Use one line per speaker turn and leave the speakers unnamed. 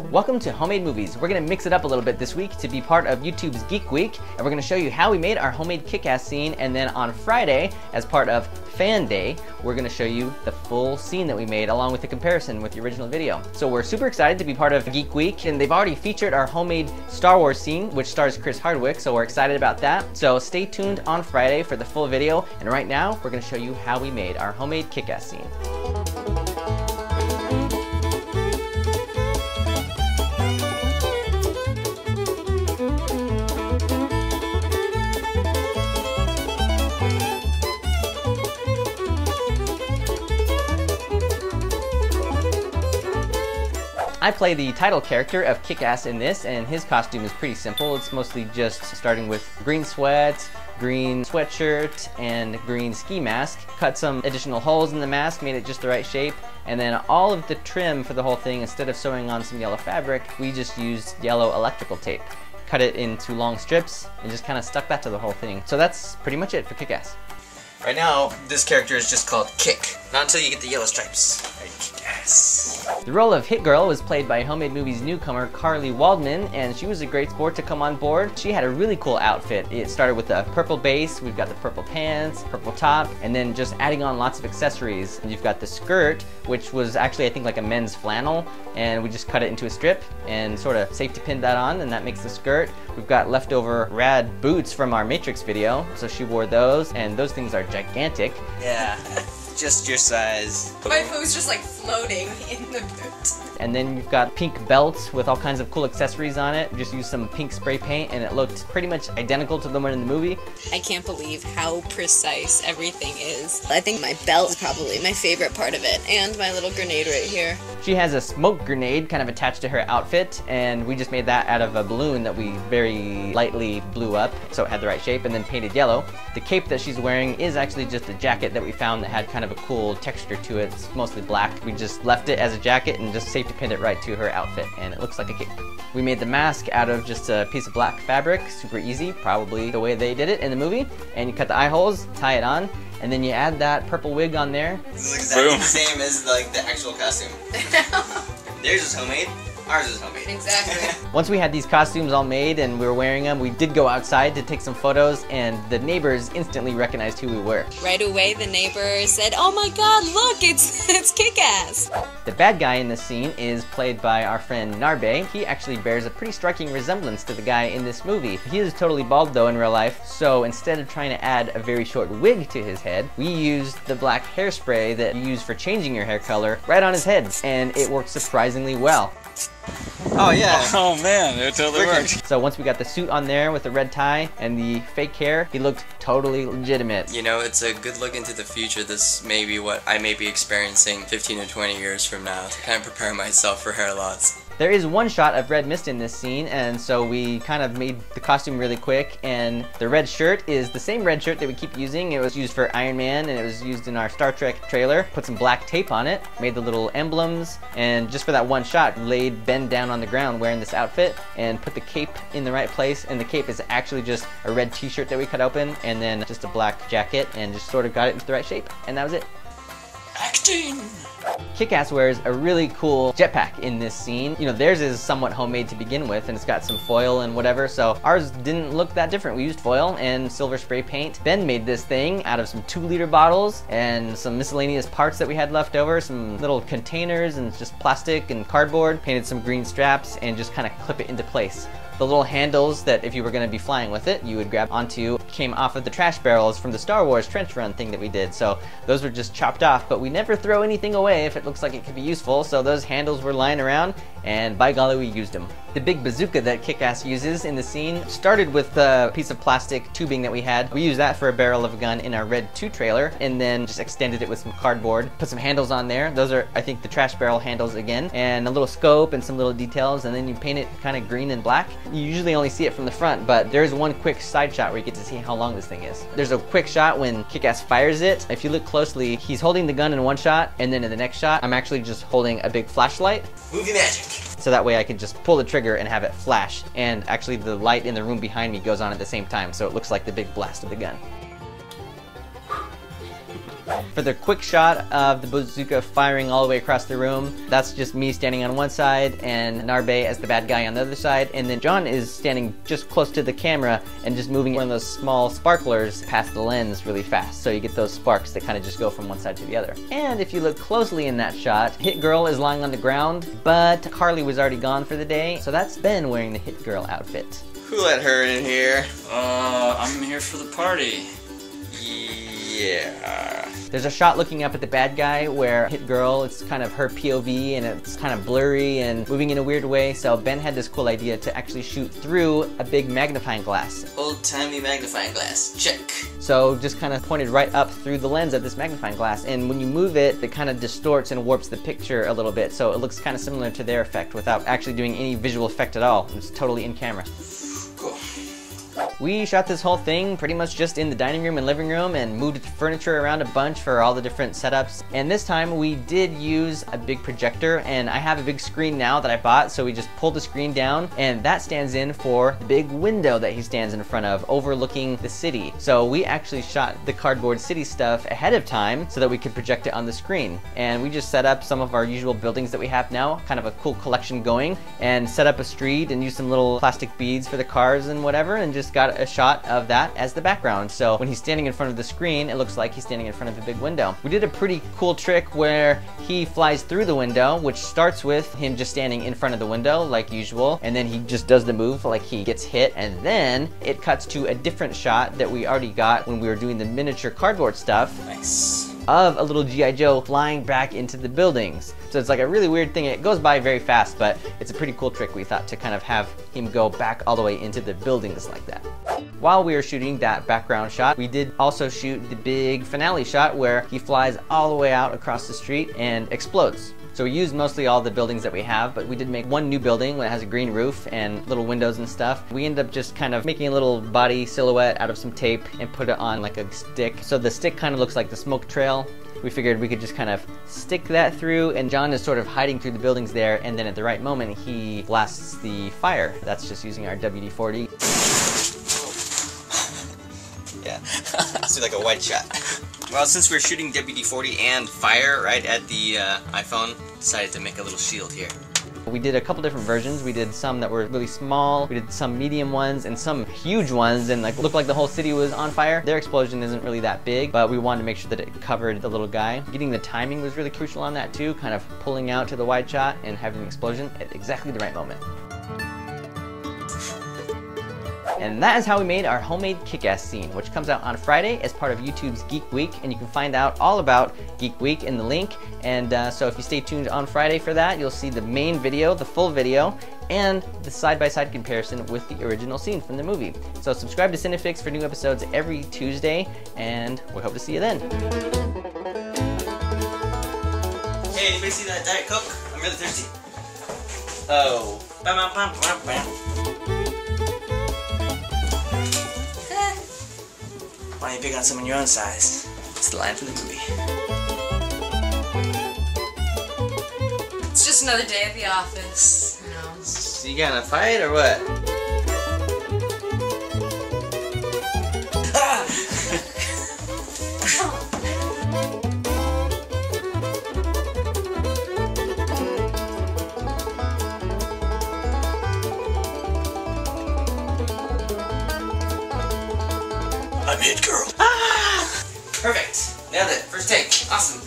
Welcome to Homemade Movies. We're going to mix it up a little bit this week to be part of YouTube's Geek Week, and we're going to show you how we made our homemade kick-ass scene, and then on Friday, as part of Fan Day, we're going to show you the full scene that we made along with the comparison with the original video. So we're super excited to be part of Geek Week, and they've already featured our homemade Star Wars scene, which stars Chris Hardwick, so we're excited about that. So stay tuned on Friday for the full video, and right now, we're going to show you how we made our homemade kick-ass scene. I play the title character of Kick-Ass in this, and his costume is pretty simple. It's mostly just starting with green sweats, green sweatshirt, and green ski mask. Cut some additional holes in the mask, made it just the right shape, and then all of the trim for the whole thing, instead of sewing on some yellow fabric, we just used yellow electrical tape. Cut it into long strips, and just kind of stuck that to the whole thing. So that's pretty much it for Kick-Ass.
Right now, this character is just called Kick. Not until you get the yellow stripes. Kick-Ass.
The role of Hit Girl was played by Homemade Movies newcomer Carly Waldman, and she was a great sport to come on board. She had a really cool outfit. It started with a purple base, we've got the purple pants, purple top, and then just adding on lots of accessories. And you've got the skirt, which was actually I think like a men's flannel, and we just cut it into a strip and sort of safety pinned that on, and that makes the skirt. We've got leftover rad boots from our Matrix video, so she wore those, and those things are gigantic.
Yeah, just your size.
My foot was just like floating in the boot.
And then you've got pink belts with all kinds of cool accessories on it. Just used some pink spray paint, and it looked pretty much identical to the one in the movie.
I can't believe how precise everything is. I think my belt is probably my favorite part of it, and my little grenade right here.
She has a smoke grenade kind of attached to her outfit, and we just made that out of a balloon that we very lightly blew up so it had the right shape, and then painted yellow. The cape that she's wearing is actually just a jacket that we found that had kind of a cool texture to it. It's mostly black. We just left it as a jacket and just safety pinned it right to her outfit, and it looks like a cape. We made the mask out of just a piece of black fabric, super easy, probably the way they did it in the movie. And you cut the eye holes, tie it on, and then you add that purple wig on there.
This is exactly the same as like the actual costume. Theirs is homemade. Ours is homemade.
Exactly.
Once we had these costumes all made and we were wearing them, we did go outside to take some photos, and the neighbors instantly recognized who we were.
Right away, the neighbor said, "Oh my God, look, it's Kick-Ass."
The bad guy in this scene is played by our friend Narbe. He actually bears a pretty striking resemblance to the guy in this movie. He is totally bald though in real life, so instead of trying to add a very short wig to his head, we used the black hairspray that you use for changing your hair color right on his head, and it worked surprisingly well.
Oh yeah.
Oh man, it totally worked.
So once we got the suit on there with the red tie and the fake hair, he looked totally legitimate.
You know, it's a good look into the future. This may be what I may be experiencing 15 or 20 years from now to kind of prepare myself for hair loss.
There is one shot of red mist in this scene, and so we kind of made the costume really quick, and the red shirt is the same red shirt that we keep using. It was used for Iron Man, and it was used in our Star Trek trailer. Put some black tape on it, made the little emblems, and just for that one shot, laid Ben down on the ground wearing this outfit, and put the cape in the right place, and the cape is actually just a red t-shirt that we cut open, and then just a black jacket, and just sort of got it into the right shape, and that was it.
Acting!
Kick-Ass wears a really cool jetpack in this scene. You know, theirs is somewhat homemade to begin with, and it's got some foil and whatever, so ours didn't look that different. We used foil and silver spray paint. Ben made this thing out of some 2-liter bottles and some miscellaneous parts that we had left over, some little containers and just plastic and cardboard. Painted some green straps and just kind of clip it into place. The little handles that if you were going to be flying with it, you would grab onto came off of the trash barrels from the Star Wars trench run thing that we did. So those were just chopped off, but we never throw anything away if it looks like it could be useful. So those handles were lying around, and by golly, we used them. The big bazooka that Kick-Ass uses in the scene started with a piece of plastic tubing that we had. We used that for a barrel of a gun in our Red 2 trailer, and then just extended it with some cardboard. Put some handles on there. Those are, I think, the trash barrel handles again, and a little scope and some little details, and then you paint it kind of green and black. You usually only see it from the front, but there's one quick side shot where you get to see how long this thing is. There's a quick shot when Kick-Ass fires it. If you look closely, he's holding the gun in one shot, and then in the next shot, I'm actually just holding a big flashlight.
Movie magic.
So that way I can just pull the trigger and have it flash, and actually the light in the room behind me goes on at the same time, so it looks like the big blast of the gun. For the quick shot of the bazooka firing all the way across the room, that's just me standing on one side and Narbe as the bad guy on the other side, and then John is standing just close to the camera and just moving one of those small sparklers past the lens really fast, so you get those sparks that kind of just go from one side to the other. And if you look closely in that shot, Hit Girl is lying on the ground, but Carly was already gone for the day, so that's Ben wearing the Hit Girl outfit.
Who let her in here?
I'm here for the party.
Yeah.
There's a shot looking up at the bad guy where Hit Girl, it's kind of her POV and it's kind of blurry and moving in a weird way, so Ben had this cool idea to actually shoot through a big magnifying glass.
Old-timey magnifying glass. Check.
So just kind of pointed right up through the lens of this magnifying glass, and when you move it, it kind of distorts and warps the picture a little bit, so it looks kind of similar to their effect without actually doing any visual effect at all. It's totally in camera.
Cool.
We shot this whole thing pretty much just in the dining room and living room and moved furniture around a bunch for all the different setups. And this time we did use a big projector, and I have a big screen now that I bought, so we just pulled the screen down and that stands in for the big window that he stands in front of overlooking the city. So we actually shot the cardboard city stuff ahead of time so that we could project it on the screen. And we just set up some of our usual buildings that we have now, kind of a cool collection going, and set up a street and used some little plastic beads for the cars and whatever, and just got a shot of that as the background. So when he's standing in front of the screen, it looks like he's standing in front of a big window. We did a pretty cool trick where he flies through the window, which starts with him just standing in front of the window like usual, and then he just does the move like he gets hit, and then it cuts to a different shot that we already got when we were doing the miniature cardboard stuff.
Nice.
Of a little G.I. Joe flying back into the buildings. So it's like a really weird thing. It goes by very fast, but it's a pretty cool trick we thought to kind of have him go back all the way into the buildings like that. While we were shooting that background shot, we did also shoot the big finale shot where he flies all the way out across the street and explodes. So we used mostly all the buildings that we have, but we did make one new building that has a green roof and little windows and stuff. We ended up just kind of making a little body silhouette out of some tape and put it on like a stick. So the stick kind of looks like the smoke trail. We figured we could just kind of stick that through, and John is sort of hiding through the buildings there, and then at the right moment he blasts the fire. That's just using our WD-40.
Yeah. Let's do like a wide shot. Well, since we're shooting WD-40 and fire right at the iPhone, decided to make a little shield here.
We did a couple different versions. We did some that were really small, we did some medium ones, and some huge ones, and like looked like the whole city was on fire. Their explosion isn't really that big, but we wanted to make sure that it covered the little guy. Getting the timing was really crucial on that too, kind of pulling out to the wide shot and having an explosion at exactly the right moment. And that is how we made our homemade kick-ass scene, which comes out on Friday as part of YouTube's Geek Week, and you can find out all about Geek Week in the link. And so if you stay tuned on Friday for that, you'll see the main video, the full video, and the side-by-side comparison with the original scene from the movie. So subscribe to Cinefix for new episodes every Tuesday, and we hope to see you then.
Hey, anybody see that Diet Coke? I'm really thirsty. Oh. Bam, bam, bam, bam, bam. Why don't you pick on someone your own size? It's the line from the movie.
It's just another day at the office, you know.
So you got in a fight or what? I'm Hit Girl. Ah! Perfect. Nailed it. First take. Awesome.